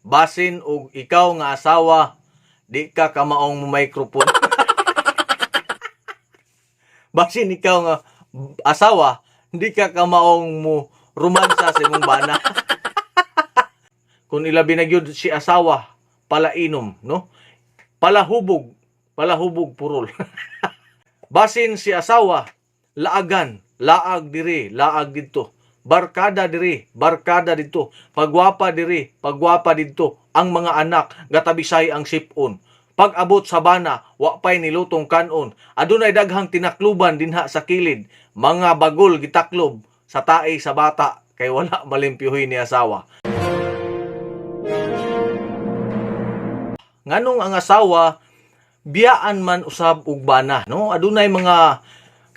Basin og ikaw nga asawa, di ka kamaong microphone. Basin ikaw nga asawa, di ka kamaong mo romansa sa imong bana. Kung ilabi na gyud si asawa, palainom, no? Palahubog purol. Basin si asawa, laagan, laag diri, laag dito. Barkada diri, barkada dito. Pagwapa diri, pagwapa dito. Ang mga anak, gatabisay ang sipon. Pag-abot sa bana, wa pay nilutong kanon. Adunay daghang tinakluban dinha sa kilid. Mga bagol gitaklob sa tae sa bata, kay wala malimpyuhi ni asawa. Nganong ang asawa, biyaan man usab og bana, no? Adunay mga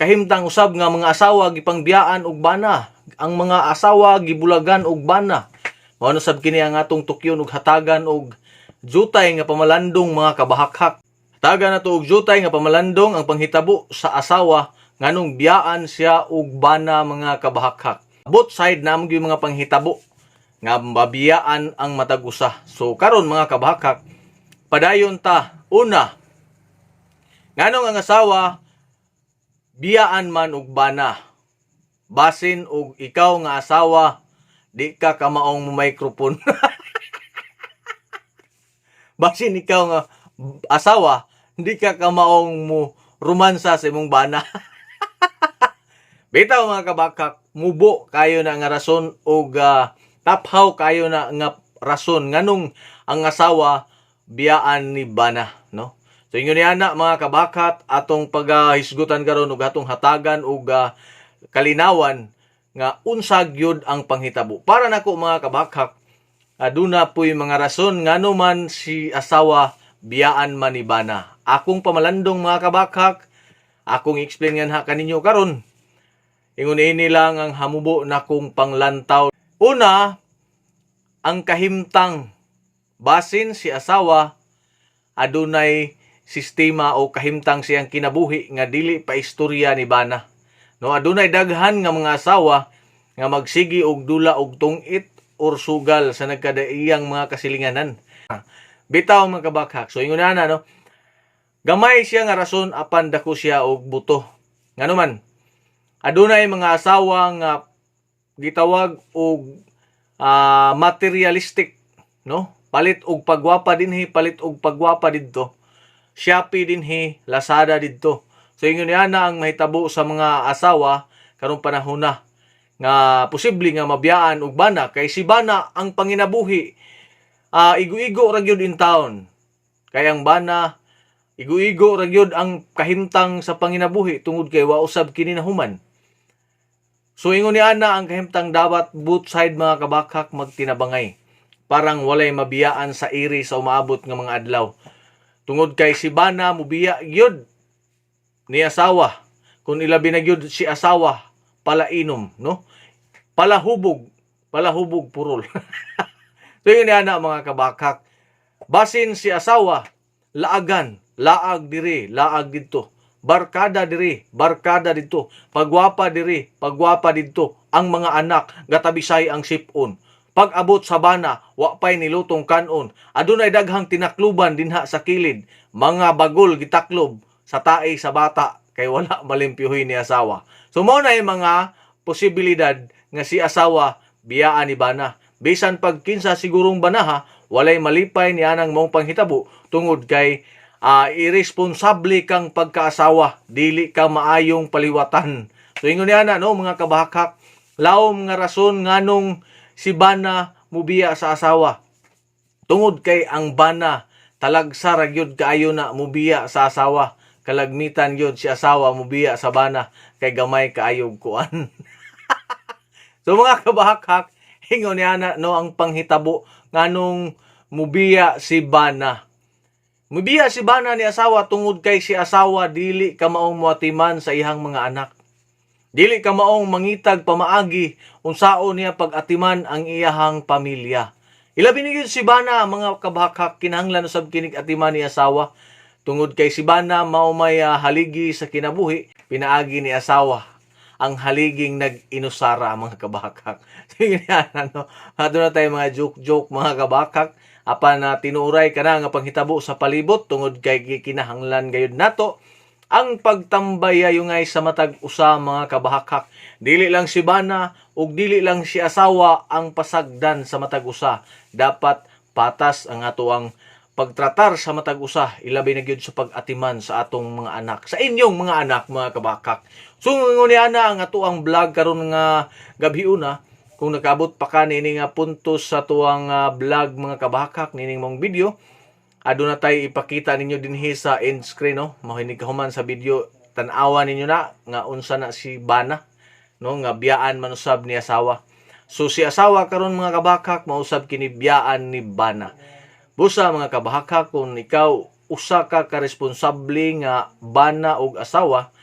kahimtang usab nga mga asawa gipangbiyaan og bana. Ang mga asawa gibulagan og bana. Mao sab kini ang atong tukyon og hatagan og jutay nga pamalandong mga kabahakhak. Hatagan nato og jutay nga pamalandong ang panghitabo sa asawa nganong biyaan siya og bana mga kabahakhak. Both side namon gyud mga panghitabo nga mabiyaan ang matag usa. So karon mga kabahakhak, padayon ta. Una, nganong ang asawa biyaan man og bana. Basin og ikaw nga asawa, di ka kamaong microphone. Basin ikaw nga asawa, di ka kamaong mo romansa sa imong bana. Bitaw mga kabakak, mubo kayo na nga rason og taphaw kayo na nga rason nganong ang asawa biyaan ni bana, no? So ingon ni ana mga kabakat atong paghisgutan karon og atong hatagan og kalinawan nga unsa gyud ang panghitabo. Para nako mga kabakhak, aduna po'y mga rason ngano man si asawa biyaan man ni bana. Akong pamalandong mga kabakhak, akong explain nga kaninyo karon. Ingon ini lang ang hamubo nakong panglantaw. Una, ang kahimtang basin si asawa adunay sistema o kahimtang siyang kinabuhi nga dili pa istorya ni bana. No, adunay daghan nga mga asawa nga magsigi og dula og tungit or sugal sa nagkadaiyang mga kasilinganan. Bitaw mga kabakhak. So ingon na no. Gamay siya nga rason apan dako siya og buto. Ngano man, adunay mga asawa nga gitawag og materialistic, no? Palit og pagwapa dinhi, palit og pagwapa didto. Shopee dinhi, Lazada didto. So ingon niya na ang mahitabo sa mga asawa karong panahon na nga posible nga mabiyaan og bana kay si bana ang panginabuhi igo-igo ra gyud in town. Kay ang bana igo-igo ra gyud ang kahimtang sa panginabuhi tungod kay wa usab kini nahuman. So ingon niya na ang kahimtang dapat both side mga kabakhak magtinabangay. Parang walay mabiyaan sa iri sa umaabot nga mga adlaw. Tungod kay si bana mubiya gyud ni asawa. Kung ilabi na gyud si asawa, palainom, no? Palahubog purol. So yun na mga kabakhak. Basin si asawa, laagan, laag diri, laag dito. Barkada diri, barkada dito. Pagwapa diri, pagwapa dito. Ang mga anak, gatabisay ang sipon. Pag-abot sa bana, wa pay nilutong kanon. Adunay daghang tinakluban dinha sa kilid. Mga bagol gitaklob sa tae sa bata, kay wala malimpyuhi ni asawa. So mao na yung mga posibilidad nga si asawa biyaan ni bana. Bisan pag kinsa sigurong banaha, walay malipay ni anang mong panghitabo tungod kay irresponsable kang pagkaasawa, dili ka maayong paliwatan. So ingon niya na no mga kabakhak, lawom nga rason nganong si bana mubiya sa asawa. Tungod kay ang bana talagsa ra gyud kaayo na mubiya sa asawa. Kalagmitan yun si asawa mubiya sa bana kay gamay kaayog kuan. So mga kabakhak, hingon niya na no ang panghitabo nganong mubiya si bana. Mubiya si bana ni asawa tungod kay si asawa dili ka maong muatiman sa ihang mga anak. Dili ka maong mangitag pamaagi unsaon niya pag-atiman ang iyahang pamilya. Ilabi ni si bana mga kabakhak kinahanglan usab kinig atiman ni asawa. Tungod kay si bana mao may haligi sa kinabuhi, pinaagi ni asawa ang haliging nag-inusara mga kabakhak. Sige na no. Ato na tayo mga joke mga kabakhak. apan na tinuray kana nga panghitabo sa palibot tungod kay kinahanglan gayud nato ang pagtambayayungay sa matag usa mga kabahakhak. Dili lang si bana ug dili lang si asawa ang pasagdan sa matag usa. Dapat patas ang atoang pagtratar sa matag usa, ilabi na gyud sa pag-atiman sa atong mga anak, sa inyong mga anak mga kabahakhak. So nguniana ang atoang vlog karon nga gabhiuna. Kung nakabot pa ka nini nga puntos sa tuwang vlog mga kabahakhak, nining mong video, aduna tay ipakita ninyo dinhi sa end screen, no? Mahinig kahuman sa video, tan-awa ninyo na nga unsa na si bana, no? Nga biyaan man usab ni asawa. So si asawa karon mga kabahakhak mausab kini biyaan ni bana. Busa mga kabahakhak, kung ikaw usa ka responsable nga bana og asawa,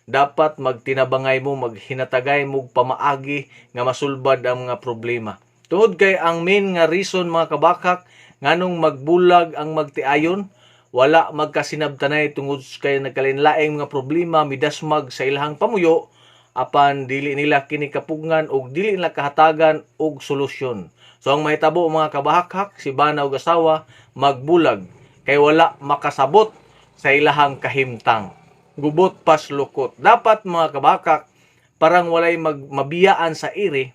dapat magtinabangay mo, maghinatagay mo pamaagi nga masulbad ang mga problema. Tungod kay ang main nga reason mga kabahakhak nganong magbulag ang magtiayon, wala magkasinabtanay tungod kay nagkalinlaing mga problema midasmag sa ilahang pamuyo, apan dili nila kini kapugngan og dili nila kahatagan og solusyon. So ang mahitabo mga kabahakhak, si bana ug asawa magbulag kay wala makasabot sa ilahang kahimtang. Gubot pas lukot. Dapat mga kabahakhak, parang walay mabiyaan sa iri,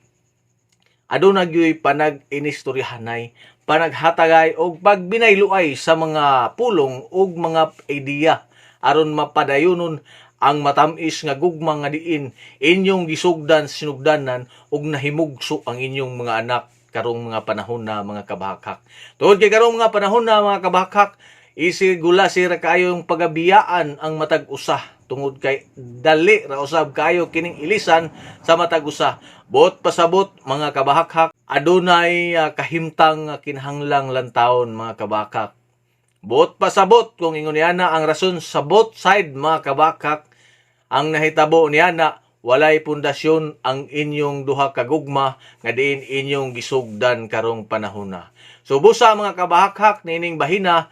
aduna gyoy panag-inistoryahanay, panaghatagay og pagbinayluay sa mga pulong ug mga ideya aron mapadayunon ang matamis nga gugma nga diin inyong gisugdan sinugdanan ug nahimugso ang inyong mga anak karong mga panahon na mga kabahakhak. Tungod kay karong mga panahon na mga kabahakhak, isigula sira kayong pagabiyaan ang matag usa tungod kay dali ra usab kayo kining ilisan sa matag usa. Buot pasabot mga kabahakhak, adunay kahimtang kinahanglang lantawon mga kabahakhak. Buot pasabot kung ingon niana ang rason sa both side mga kabahakhak, ang nahitabo niana walay pundasyon ang inyong duha ka gugma nga diin inyong gisugdan karong panahon na. So busa mga kabahakhak, nining bahina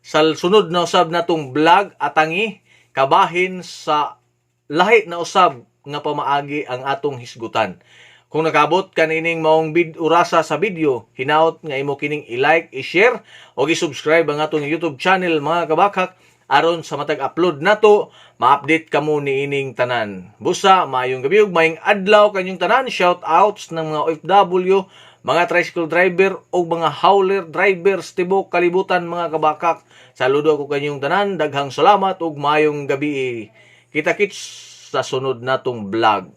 sa sunod na usab natong vlog atangi kabahin sa lahi na usab nga pamaagi ang atong hisgutan. Kung nakabot kanining maong orasa sa video, hinaot nga imo kining i-like, i-share o i-subscribe ang atong YouTube channel mga kabahakhak aron sa matag upload nato ma-update kamo niining tanan. Busa maayong gabi ug maayong adlaw kanyong tanan. Shout outs ng mga OFW, mga tricycle driver o mga hauler drivers tibok kalibutan mga kabahakhak. Saludo ko kanyong tanan, daghang salamat ug maayong gabi. Kita-kits sa sunod natong vlog.